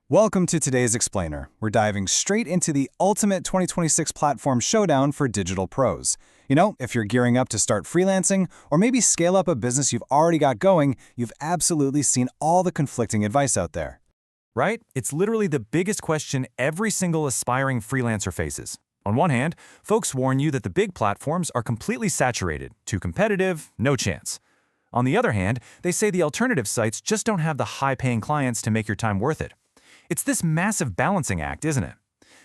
Welcome to today's Explainer. We're diving straight into the ultimate 2026 platform showdown for digital pros. You know, if you're gearing up to start freelancing or maybe scale up a business you've already got going, you've absolutely seen all the conflicting advice out there. Right? It's literally the biggest question every single aspiring freelancer faces. On one hand, folks warn you that the big platforms are completely saturated, too competitive, no chance. On the other hand, they say the alternative sites just don't have the high-paying clients to make your time worth it. It's this massive balancing act, isn't it?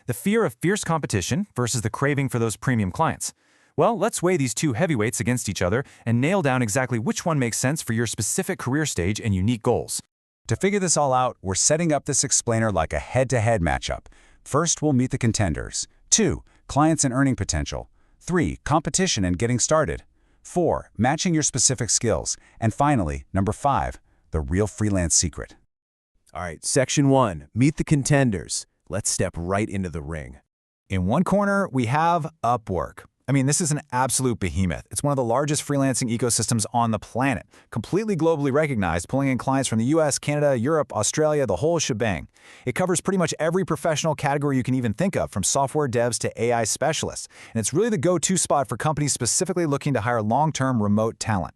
The fear of fierce competition versus the craving for those premium clients. Well, let's weigh these two heavyweights against each other and nail down exactly which one makes sense for your specific career stage and unique goals. To figure this all out, we're setting up this explainer like a head-to-head matchup. First, we'll meet the contenders. 2. Clients and earning potential. 3. Competition and getting started. 4. Matching your specific skills. And finally, number 5. The real freelance secret. All right, Section 1, meet the contenders. Let's step right into the ring. In one corner, we have Upwork. I mean, this is an absolute behemoth. It's one of the largest freelancing ecosystems on the planet, completely globally recognized, pulling in clients from the US, Canada, Europe, Australia, the whole shebang. It covers pretty much every professional category you can even think of, from software devs to AI specialists. And it's really the go-to spot for companies specifically looking to hire long-term remote talent.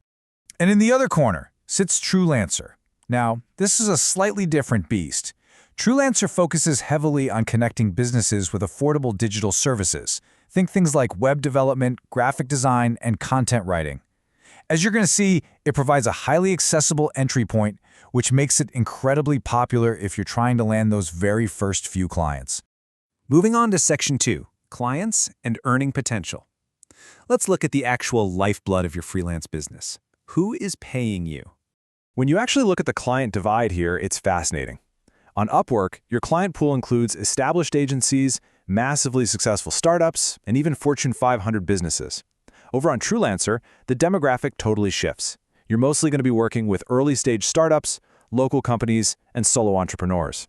And in the other corner sits Truelancer. Now, this is a slightly different beast. Truelancer focuses heavily on connecting businesses with affordable digital services. Think things like web development, graphic design, and content writing. As you're going to see, it provides a highly accessible entry point, which makes it incredibly popular if you're trying to land those very first few clients. Moving on to Section 2, clients and earning potential. Let's look at the actual lifeblood of your freelance business. Who is paying you? When you actually look at the client divide here, it's fascinating. On Upwork, your client pool includes established agencies, massively successful startups, and even Fortune 500 businesses. Over on Truelancer, the demographic totally shifts. You're mostly going to be working with early-stage startups, local companies, and solo entrepreneurs.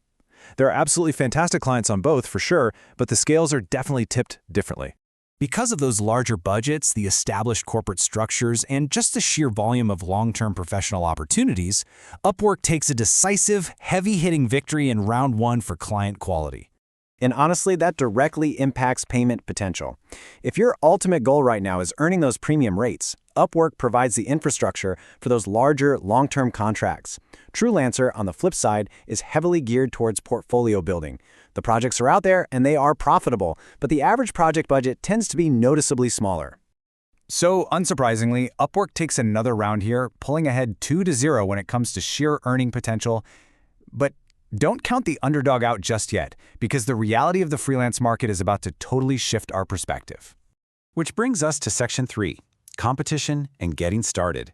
There are absolutely fantastic clients on both, for sure, but the scales are definitely tipped differently. Because of those larger budgets, the established corporate structures, and just the sheer volume of long-term professional opportunities, Upwork takes a decisive, heavy-hitting victory in round 1 for client quality. And honestly, that directly impacts payment potential. If your ultimate goal right now is earning those premium rates, Upwork provides the infrastructure for those larger, long-term contracts. Truelancer, on the flip side, is heavily geared towards portfolio building. The projects are out there and they are profitable, but the average project budget tends to be noticeably smaller. So, unsurprisingly, Upwork takes another round here, pulling ahead 2-0 when it comes to sheer earning potential. But don't count the underdog out just yet, because the reality of the freelance market is about to totally shift our perspective. Which brings us to Section 3, competition and getting started.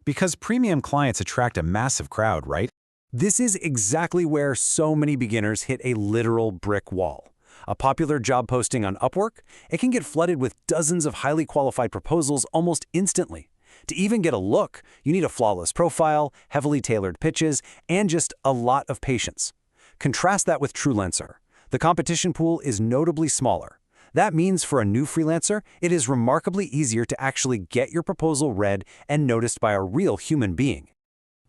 Because premium clients attract a massive crowd, right? This is exactly where so many beginners hit a literal brick wall. A popular job posting on Upwork, it can get flooded with dozens of highly qualified proposals almost instantly. To even get a look, you need a flawless profile, heavily tailored pitches, and just a lot of patience. Contrast that with Truelancer. The competition pool is notably smaller. That means for a new freelancer, it is remarkably easier to actually get your proposal read and noticed by a real human being.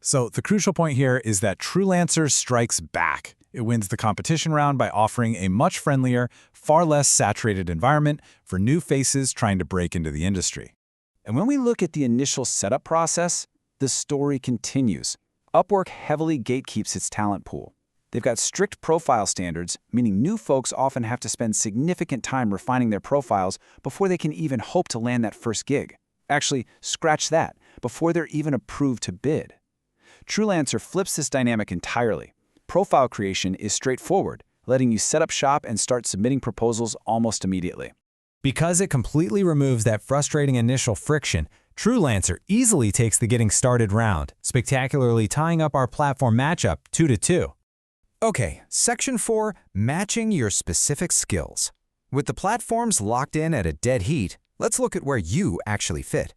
So the crucial point here is that Truelancer strikes back. It wins the competition round by offering a much friendlier, far less saturated environment for new faces trying to break into the industry. And when we look at the initial setup process, the story continues. Upwork heavily gatekeeps its talent pool. They've got strict profile standards, meaning new folks often have to spend significant time refining their profiles before they can even hope to land that first gig. Actually, scratch that, before they're even approved to bid. Truelancer flips this dynamic entirely. Profile creation is straightforward, letting you set up shop and start submitting proposals almost immediately. Because it completely removes that frustrating initial friction, Truelancer easily takes the getting started round, spectacularly tying up our platform matchup 2-2. Okay, Section 4, matching your specific skills. With the platforms locked in at a dead heat, let's look at where you actually fit.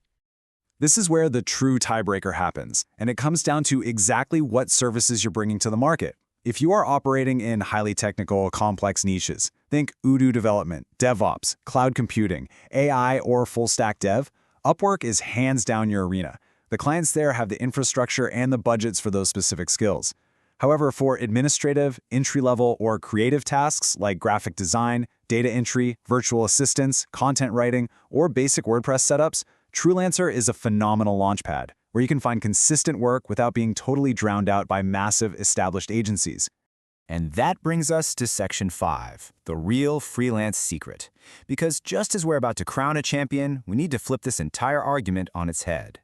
This is where the true tiebreaker happens, and it comes down to exactly what services you're bringing to the market. If you are operating in highly technical, complex niches, think Odoo development, DevOps, cloud computing, AI, or full-stack dev, Upwork is hands down your arena. The clients there have the infrastructure and the budgets for those specific skills. However, for administrative, entry-level, or creative tasks like graphic design, data entry, virtual assistants, content writing, or basic WordPress setups, Truelancer is a phenomenal launchpad where you can find consistent work without being totally drowned out by massive established agencies. And that brings us to Section 5, the real freelance secret. Because just as we're about to crown a champion, we need to flip this entire argument on its head.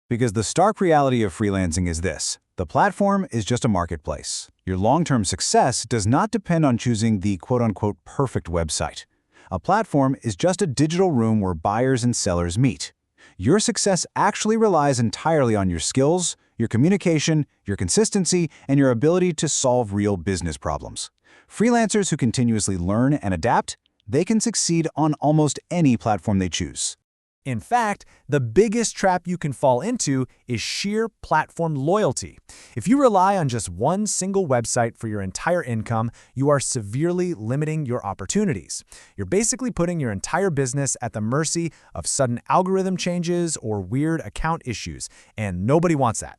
Because the stark reality of freelancing is this: the platform is just a marketplace. Your long-term success does not depend on choosing the quote-unquote perfect website. A platform is just a digital room where buyers and sellers meet. Your success actually relies entirely on your skills, your communication, your consistency, and your ability to solve real business problems. Freelancers who continuously learn and adapt, they can succeed on almost any platform they choose. In fact, the biggest trap you can fall into is sheer platform loyalty. If you rely on just one single website for your entire income, you are severely limiting your opportunities. You're basically putting your entire business at the mercy of sudden algorithm changes or weird account issues, and nobody wants that.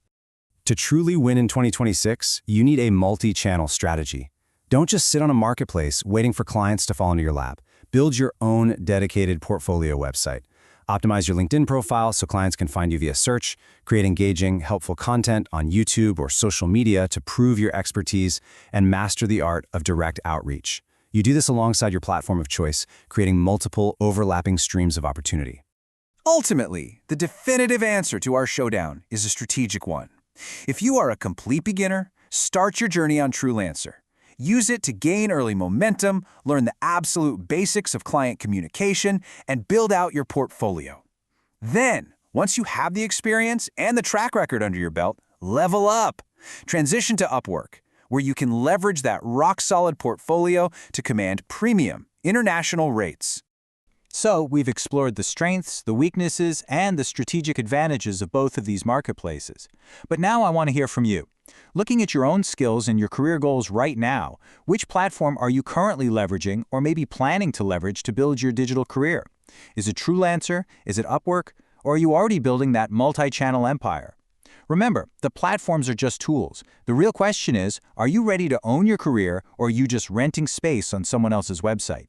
To truly win in 2026, you need a multi-channel strategy. Don't just sit on a marketplace waiting for clients to fall into your lap. Build your own dedicated portfolio website. Optimize your LinkedIn profile so clients can find you via search. Create engaging, helpful content on YouTube or social media to prove your expertise, and master the art of direct outreach. You do this alongside your platform of choice, creating multiple overlapping streams of opportunity. Ultimately, the definitive answer to our showdown is a strategic one. If you are a complete beginner, start your journey on Truelancer. Use it to gain early momentum, learn the absolute basics of client communication, and build out your portfolio. Then, once you have the experience and the track record under your belt, level up. Transition to Upwork, where you can leverage that rock-solid portfolio to command premium, international rates. So, we've explored the strengths, the weaknesses, and the strategic advantages of both of these marketplaces. But now I want to hear from you. Looking at your own skills and your career goals right now, which platform are you currently leveraging or maybe planning to leverage to build your digital career? Is it Truelancer? Is it Upwork? Or are you already building that multi-channel empire? Remember, the platforms are just tools. The real question is, are you ready to own your career, or are you just renting space on someone else's website?